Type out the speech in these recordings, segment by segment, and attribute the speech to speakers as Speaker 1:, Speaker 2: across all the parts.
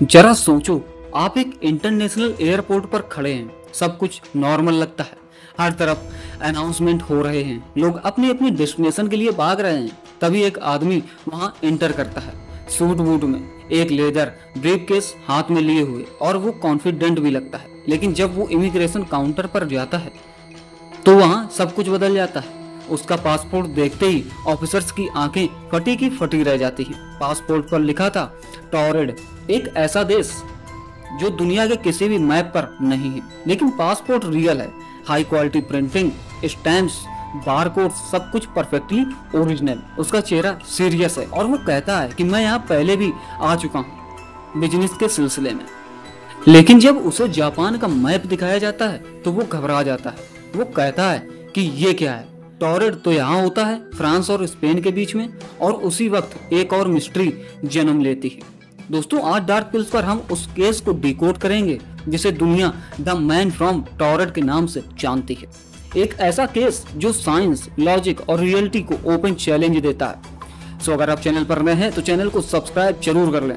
Speaker 1: जरा सोचो, आप एक इंटरनेशनल एयरपोर्ट पर खड़े हैं, सब कुछ नॉर्मल लगता है, हर तरफ अनाउंसमेंट हो रहे हैं, लोग अपनी अपनी डेस्टिनेशन के लिए भाग रहे हैं। तभी एक आदमी वहां एंटर करता है, सूट बूट में, एक लेदर ब्रीफकेस हाथ में लिए हुए, और वो कॉन्फिडेंट भी लगता है। लेकिन जब वो इमिग्रेशन काउंटर पर जाता है तो वहां सब कुछ बदल जाता है। उसका पासपोर्ट देखते ही ऑफिसर्स की आंखें फटी की फटी रह जाती हैं। पासपोर्ट पर लिखा था टॉरेड, एक ऐसा देश जो दुनिया के किसी भी मैप पर नहीं है। लेकिन पासपोर्ट रियल है, high quality printing, stamps, barcode, सब कुछ परफेक्टली ओरिजिनल। उसका चेहरा सीरियस है और वो कहता है कि मैं यहाँ पहले भी आ चुका हूँ बिजनेस के सिलसिले में। लेकिन जब उसे जापान का मैप दिखाया जाता है तो वो घबरा जाता है। वो कहता है कि ये क्या है, टॉरेड तो यहाँ होता है फ्रांस और स्पेन के बीच में। और उसी वक्त एक और मिस्ट्री जन्म लेती है। दोस्तों, आज डार्क पिल्स पर हम उस केस को डिकोड करेंगे जिसे दुनिया द मैन फ्रॉम टॉरेड के नाम से जानती है। एक ऐसा केस जो साइंस, लॉजिक और रियलिटी को ओपन चैलेंज देता है। सो अगर आप चैनल पर नए हैं तो चैनल को सब्सक्राइब जरूर कर लें।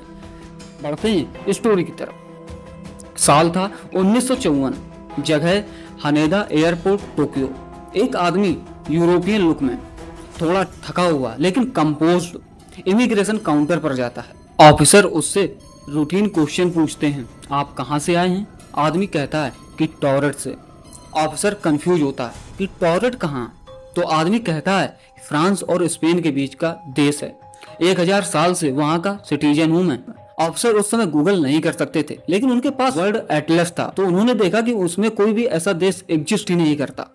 Speaker 1: बढ़ते हैं स्टोरी की तरफ। साल था 1954, जगह हनेदा एयरपोर्ट, टोक्यो। एक आदमी यूरोपियन लुक में, थोड़ा थका हुआ लेकिन कंपोज्ड, इमिग्रेशन काउंटर पर जाता है। ऑफिसर उससे रूटीन क्वेश्चन पूछते हैं, आप कहाँ से आए हैं? आदमी कहता है कि टॉरेड से। ऑफिसर कंफ्यूज होता है कि टॉरेड कहाँ? तो आदमी कहता है फ्रांस और स्पेन के बीच का देश है, 1000 साल से वहाँ का सिटीजन हूँ मैं। ऑफिसर उस समय गूगल नहीं कर सकते थे, लेकिन उनके पास वर्ल्ड एटलस था, तो उन्होंने देखा कि उसमें कोई भी ऐसा देश एग्जिस्ट ही नहीं करता।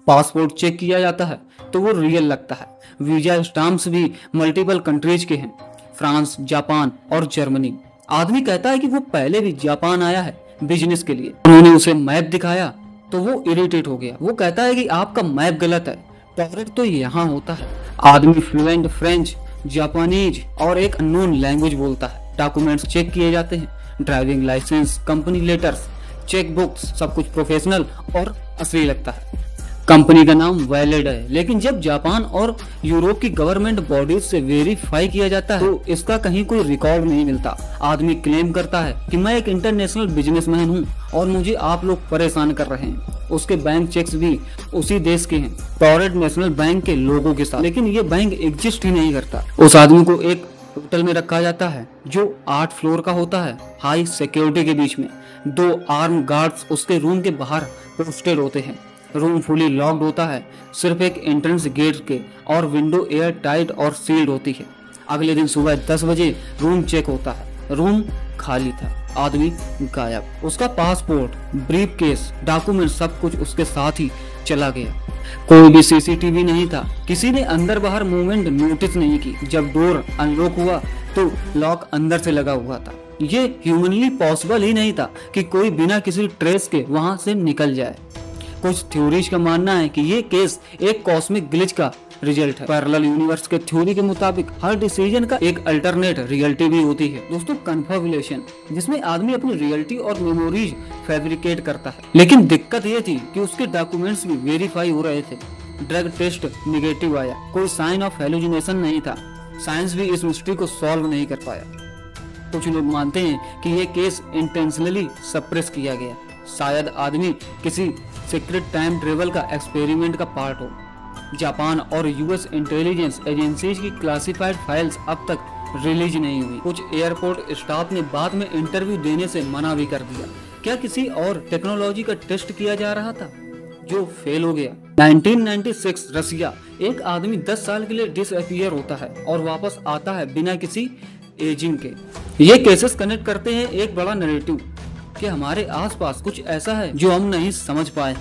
Speaker 1: पासपोर्ट चेक किया जाता है तो वो रियल लगता है। वीजा स्टाम्प्स भी मल्टीपल कंट्रीज के हैं, फ्रांस, जापान और जर्मनी। आदमी कहता है कि वो पहले भी जापान आया है बिजनेस के लिए। उन्होंने उसे मैप दिखाया तो वो इरिटेट हो गया। वो कहता है कि आपका मैप गलत है, टॉरेड तो यहाँ होता है। आदमी फ्लुएंट फ्रेंच, जापानीज और एक अननोन लैंग्वेज बोलता है। डॉक्यूमेंट्स चेक किए जाते हैं, driving licence, company letters, cheque books, सब कुछ प्रोफेशनल और असली लगता है। कंपनी का नाम वैलिड है, लेकिन जब जापान और यूरोप की गवर्नमेंट बॉडीज से वेरीफाई किया जाता है तो इसका कहीं कोई रिकॉर्ड नहीं मिलता। आदमी क्लेम करता है कि मैं एक इंटरनेशनल बिजनेसमैन हूँ और मुझे आप लोग परेशान कर रहे हैं। उसके बैंक चेक्स भी उसी देश के हैं, टॉरेड नेशनल बैंक के लोगों के साथ, लेकिन ये बैंक एग्जिस्ट ही नहीं करता। उस आदमी को एक होटल में रखा जाता है जो 8 फ्लोर का होता है, हाई सिक्योरिटी के बीच में। 2 आर्म गार्ड्स उसके रूम के बाहर पोस्टेड होते हैं। रूम फुली लॉक्ड होता है, सिर्फ एक एंट्रेंस गेट के, और विंडो एयर टाइट और सील्ड होती है। अगले दिन सुबह 10 बजे रूम चेक होता है, रूम खाली था, आदमी गायब। उसका पासपोर्ट, ब्रीफ केस, डॉक्यूमेंट, सब कुछ उसके साथ ही चला गया। कोई भी सीसीटीवी नहीं था, किसी ने अंदर बाहर मूवमेंट नोटिस नहीं की। जब डोर अनलॉक हुआ तो लॉक अंदर से लगा हुआ था। ये ह्यूमनली पॉसिबल ही नहीं था कि कोई बिना किसी ट्रेस के वहां से निकल जाए। कुछ थ्योरीज का मानना है कि ये केस एक कॉस्मिक ग्लिच का रिजल्ट है। पैरेलल यूनिवर्स के थ्योरी के मुताबिक हर डिसीजन का एक अल्टरनेट रियलिटी भी होती है। दोस्तों, कन्फर्मेशन, जिसमें आदमी अपनी रियलिटी और मेमोरीज फैब्रिकेट करता है। लेकिन दिक्कत ये थी कि उसके डॉक्यूमेंट्स भी वेरीफाई हो रहे थे। ड्रग टेस्ट निगेटिव आया, कोई साइन ऑफ हेलुसिनेशन नहीं था। साइंस भी इस मिस्ट्री को सॉल्व नहीं कर पाया। कुछ लोग मानते हैं कि ये केस इंटेंशनली सप्रेस किया गया, शायद आदमी किसी सीक्रेट टाइम ट्रेवल का एक्सपेरिमेंट का पार्ट हो। जापान और यूएस इंटेलिजेंस एजेंसीज की क्लासिफाइड फाइल्स अब तक रिलीज नहीं हुई। कुछ एयरपोर्ट स्टाफ ने बाद में इंटरव्यू देने से मना भी कर दिया। क्या किसी और टेक्नोलॉजी का टेस्ट किया जा रहा था जो फेल हो गया? 1996 रसिया, एक आदमी 10 साल के लिए डिसअपीयर होता है और वापस आता है बिना किसी एजिंग के। ये केसेस कनेक्ट करते हैं एक बड़ा नैरेटिव कि हमारे आसपास कुछ ऐसा है जो हम नहीं समझ पाए।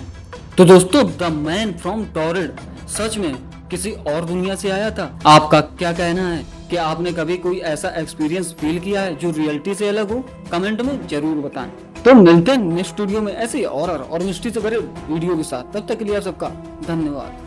Speaker 1: तो दोस्तों, द मैन फ्रॉम टॉरेड सच में किसी और दुनिया से आया था? आपका क्या कहना है? कि आपने कभी कोई ऐसा एक्सपीरियंस फील किया है जो रियलिटी से अलग हो? कमेंट में जरूर बताएं। तो मिलते हैं नेक्स्ट वीडियो में ऐसे हॉरर और मिस्ट्री से भरे वीडियो के साथ। तब तक के लिए आप सबका धन्यवाद।